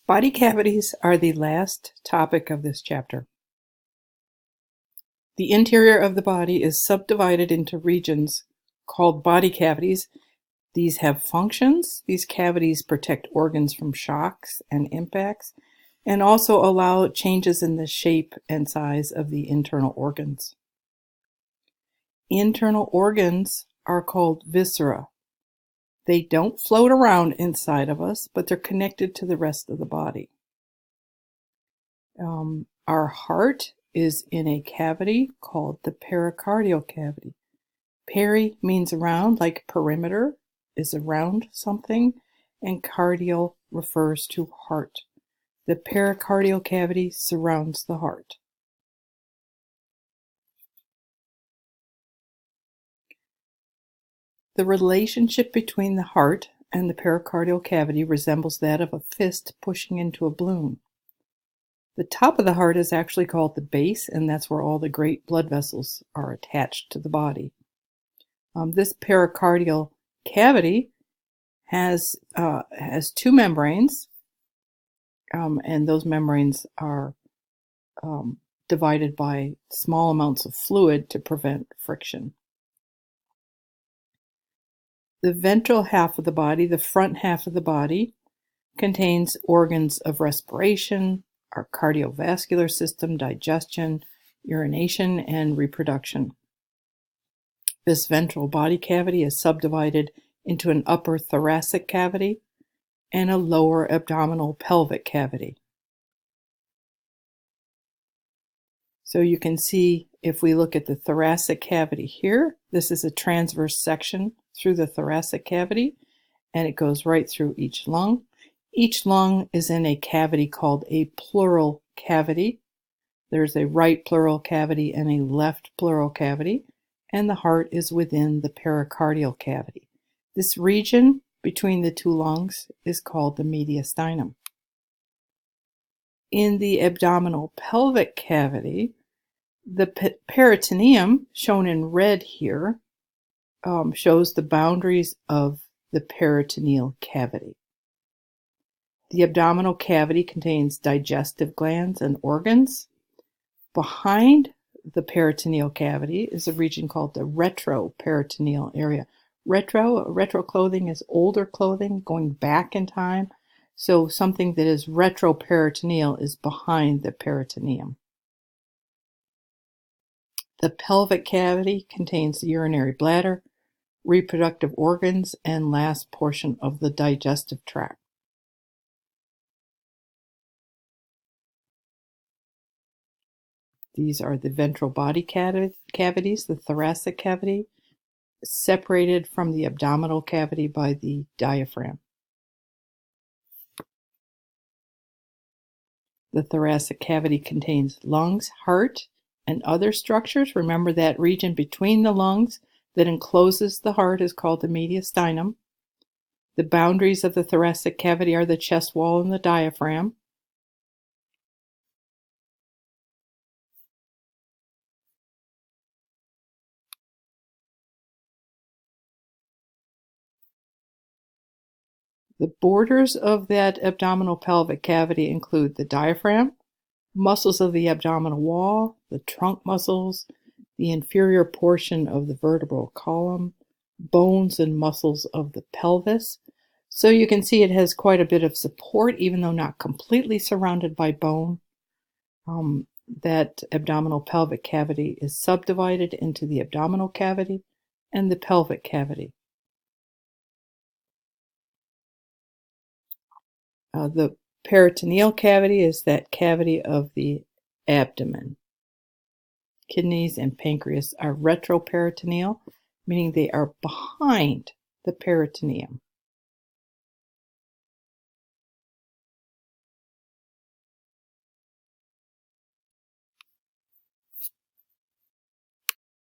Body cavities are the last topic of this chapter. The interior of the body is subdivided into regions called body cavities. These have functions. These cavities protect organs from shocks and impacts, and also allow changes in the shape and size of the internal organs. Internal organs are called viscera. They don't float around inside of us, but they're connected to the rest of the body. Our heart is in a cavity called the pericardial cavity. Peri means around, like perimeter is around something, and cardial refers to heart. The pericardial cavity surrounds the heart. The relationship between the heart and the pericardial cavity resembles that of a fist pushing into a balloon. The top of the heart is actually called the base, and that's where all the great blood vessels are attached to the body. This pericardial cavity has two membranes, and those membranes are divided by small amounts of fluid to prevent friction. The ventral half of the body, the front half of the body, contains organs of respiration, our cardiovascular system, digestion, urination, and reproduction. This ventral body cavity is subdivided into an upper thoracic cavity and a lower abdominal pelvic cavity. So you can see, if we look at the thoracic cavity here, this is a transverse section through the thoracic cavity, and it goes right through each lung. Each lung is in a cavity called a pleural cavity. There's a right pleural cavity and a left pleural cavity, and the heart is within the pericardial cavity. This region between the two lungs is called the mediastinum. In the abdominal pelvic cavity, the peritoneum, shown in red here, shows the boundaries of the peritoneal cavity. The abdominal cavity contains digestive glands and organs. Behind the peritoneal cavity is a region called the retroperitoneal area. Retro clothing is older clothing going back in time. So something that is retroperitoneal is behind the peritoneum. The pelvic cavity contains the urinary bladder, reproductive organs, and last portion of the digestive tract. These are the ventral body cavities, the thoracic cavity, separated from the abdominal cavity by the diaphragm. The thoracic cavity contains lungs, heart, and other structures. Remember, that region between the lungs that encloses the heart is called the mediastinum. The boundaries of the thoracic cavity are the chest wall and the diaphragm. The borders of that abdominal pelvic cavity include the diaphragm, muscles of the abdominal wall, the trunk muscles, the inferior portion of the vertebral column, bones and muscles of the pelvis. So you can see it has quite a bit of support, even though not completely surrounded by bone. That abdominal pelvic cavity is subdivided into the abdominal cavity and the pelvic cavity. The peritoneal cavity is that cavity of the abdomen. Kidneys and pancreas are retroperitoneal, meaning they are behind the peritoneum.